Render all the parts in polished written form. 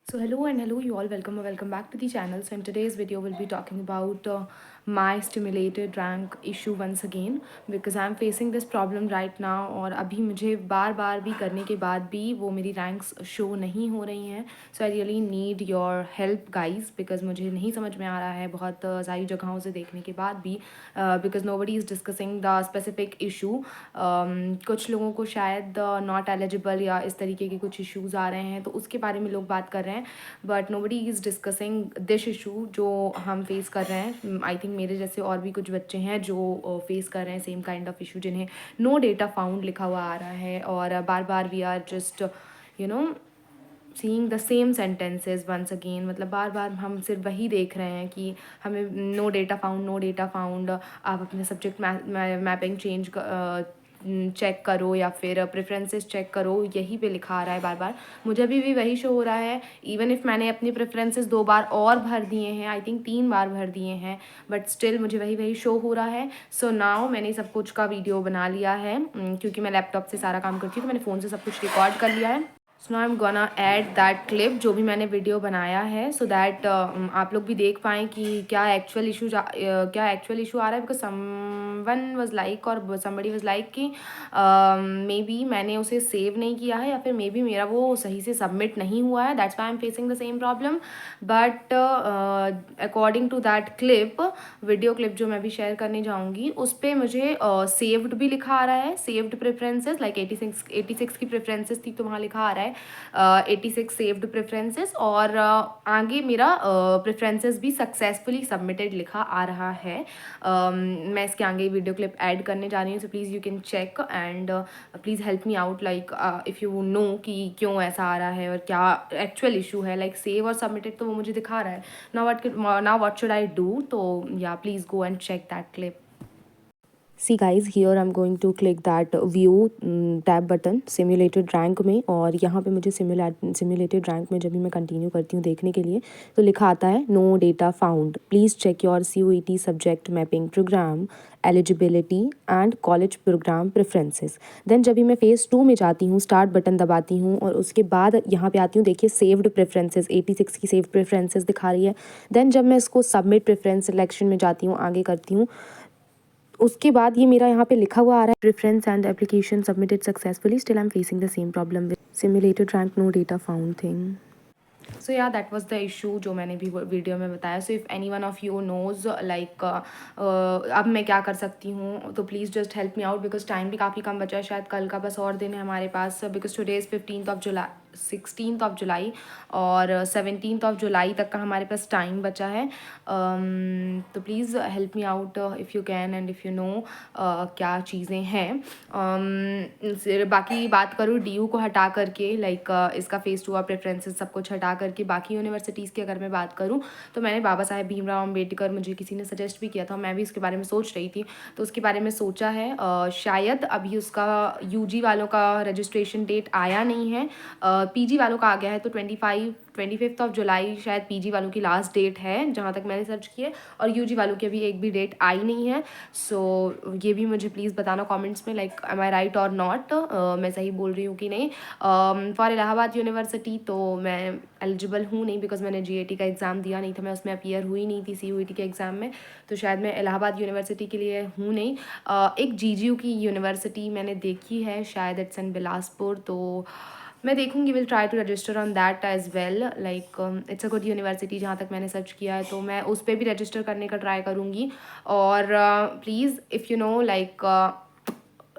So hello you all, welcome back to the channel. So in today's video we'll be talking about my stimulated rank issue once again, because I'm facing this problem right now और अभी मुझे बार बार भी करने के बाद भी वो मेरी रैंक्स शो नहीं हो रही हैं. So I really need your help guys, because मुझे नहीं समझ में आ रहा है बहुत सारी जगहों से देखने के बाद भी, because nobody is discussing the specific issue. कुछ लोगों को शायद नॉट एलिजिबल या इस तरीके के कुछ इश्यूज़ आ रहे हैं, तो उसके बारे में लोग बात कर रहे हैं. But nobody is discussing this issue जो हम फेस कर रहे हैं. आई थिंक मेरे जैसे और भी कुछ बच्चे हैं जो फेस कर रहे हैं सेम काइंड ऑफ इशू, जिन्हें नो डेटा फाउंड लिखा हुआ आ रहा है, और बार बार we are just you know seeing the same sentences once again. मतलब बार बार हम सिर्फ वही देख रहे हैं कि हमें नो डेटा फाउंड, आप अपने सब्जेक्ट मैपिंग चेंज चेक करो या फिर प्रेफरेंसेस चेक करो, यही पे लिखा आ रहा है बार बार. मुझे अभी भी वही शो हो रहा है, इवन इफ़ मैंने अपनी प्रेफरेंसेस 2 बार और भर दिए हैं, आई थिंक 3 बार भर दिए हैं, बट स्टिल मुझे वही शो हो रहा है. सो नाउ मैंने सब कुछ का वीडियो बना लिया है, क्योंकि मैं लैपटॉप से सारा काम करती हूँ, तो मैंने फ़ोन से सब कुछ रिकॉर्ड कर लिया है. So now I am gonna add that clip जो भी मैंने वीडियो बनाया है, सो दैट आप लोग भी देख पाएँ कि क्या एक्चुअल इशू आ रहा है. बिकॉज समवन वाज लाइक और समबडी वाज लाइक कि मे बी मैंने उसे सेव नहीं किया है, या फिर मे बी मेरा वो सही से सबमिट नहीं हुआ है, that's why I am facing the same problem. But according to that clip, video clip जो मैं भी शेयर करने जाऊँगी, उस पर मुझे सेव्ड भी लिखा आ रहा है, सेव्ड प्रेफरेंसेस. लाइक 86 की प्रेफरेंसेस थी, तो वहाँ लिखा आ रहा है 86 सेव्ड प्रेफरेंसेस, और आगे मेरा प्रेफरेंसेस भी सक्सेसफुली सबमिटेड लिखा आ रहा है. मैं इसके आगे वीडियो क्लिप ऐड करने जा रही हूँ, so please you can check and please help me out, like if you know कि क्यों ऐसा आ रहा है और क्या एक्चुअल इशू है. लाइक सेव और सबमिटेड तो वो मुझे दिखा रहा है. Now what should I do? तो या please go and check that clip. See guys, here I am going to click that view tab button simulated rank में, और यहाँ पे मुझे सिम्युलेटेड रैंक में जब भी मैं कंटिन्यू करती हूँ देखने के लिए, तो लिखा आता है no data found, please check your CUET subject mapping programme eligibility and college programme preferences. Then जब भी मैं फेज़ 2 में जाती हूँ, स्टार्ट बटन दबाती हूँ, और उसके बाद यहाँ पे आती हूँ, देखिए सेव्ड प्रेफरेंसेस 86 की सेव्ड प्रेफरेंसेस दिखा रही है. देन जब मैं इसको सबमिट प्रेफरेंस सिलेक्शन में जाती हूँ, आगे करती हूँ, उसके बाद ये मेरा यहाँ पे लिखा हुआ आ रहा है preference and application submitted successfully, still I am facing the same problem with simulated rank no data found thing. So yeah that was the issue जो मैंने भी वीडियो में बताया. So if anyone of you knows like अब मैं क्या कर सकती हूँ, तो please just help me out, because time भी काफ़ी कम बचा है. शायद कल का बस और दिन है हमारे पास, because today is 16th of July, और 17th ऑफ जुलाई तक का हमारे पास टाइम बचा है. तो please help me out if you can and if you no क्या चीज़ें हैं. बाकी बात करूँ DU को हटा करके, लाइक इसका फेज़ 2 और प्रेफरेंसेस सब कुछ हटा करके, बाकी यूनिवर्सिटीज़ की अगर मैं बात करूँ, तो मैंने बाबा साहेब भीमराव अम्बेडकर, मुझे किसी ने सजेस्ट भी किया था, मैं भी इसके बारे में सोच रही थी, तो उसके बारे में सोचा है. शायद अभी उसका UG वालों का रजिस्ट्रेशन डेट आया नहीं है, PG वालों का आ गया है. तो 25th ऑफ जुलाई शायद PG वालों की लास्ट डेट है, जहाँ तक मैंने सर्च किया, और UG वालों की अभी एक भी डेट आई नहीं है. सो ये भी मुझे प्लीज़ बताना कमेंट्स में, लाइक एम आई राइट और नॉट, मैं सही बोल रही हूँ कि नहीं. फॉर इलाहाबाद यूनिवर्सिटी तो मैं एलिजिबल हूँ नहीं, बिकॉज मैंने GAT का एग्ज़ाम दिया नहीं था, मैं उसमें अपीयर हुई नहीं थी CUET के एग्ज़ाम में, तो शायद मैं इलाहाबाद यूनिवर्सिटी के लिए हूँ नहीं. एक GGU की यूनिवर्सिटी मैंने देखी है, शायद इट्स इन बिलासपुर, तो मैं देखूँगी, will try to register on that as well. Like it's a good university जहाँ तक मैंने सर्च किया है, तो मैं उस पर भी रजिस्टर करने का ट्राई करूँगी. और please if you know like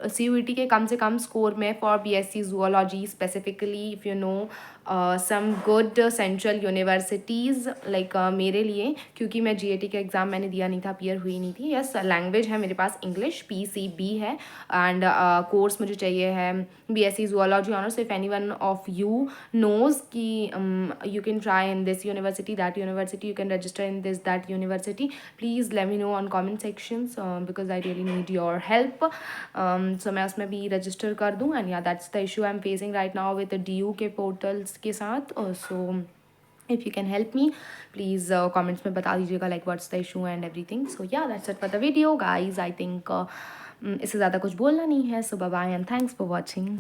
CUET के कम से कम स्कोर में for BSc zoology specifically, if you know some good central universities, like मेरे लिए, क्योंकि मैं GAT का एग्ज़ाम मैंने दिया नहीं था, अपीयर हुई नहीं थी. यस, लैंग्वेज है मेरे पास इंग्लिश, PCB है, एंड कोर्स मुझे चाहिए है BSc zoology honours. If anyone of you knows कि you can try in this university, that university, you can register in this, that university, please let me know on comment sections, because I really need your help. So मैं उसमें भी register कर दूँ. And yeah that's the issue I am facing right now with DU के portals के साथ. So if you can help me, please comments में बता दीजिएगा like what's the issue and everything. So yeah that's it for the video guys. I think इससे ज़्यादा कुछ बोलना नहीं है. So bye bye and thanks for watching.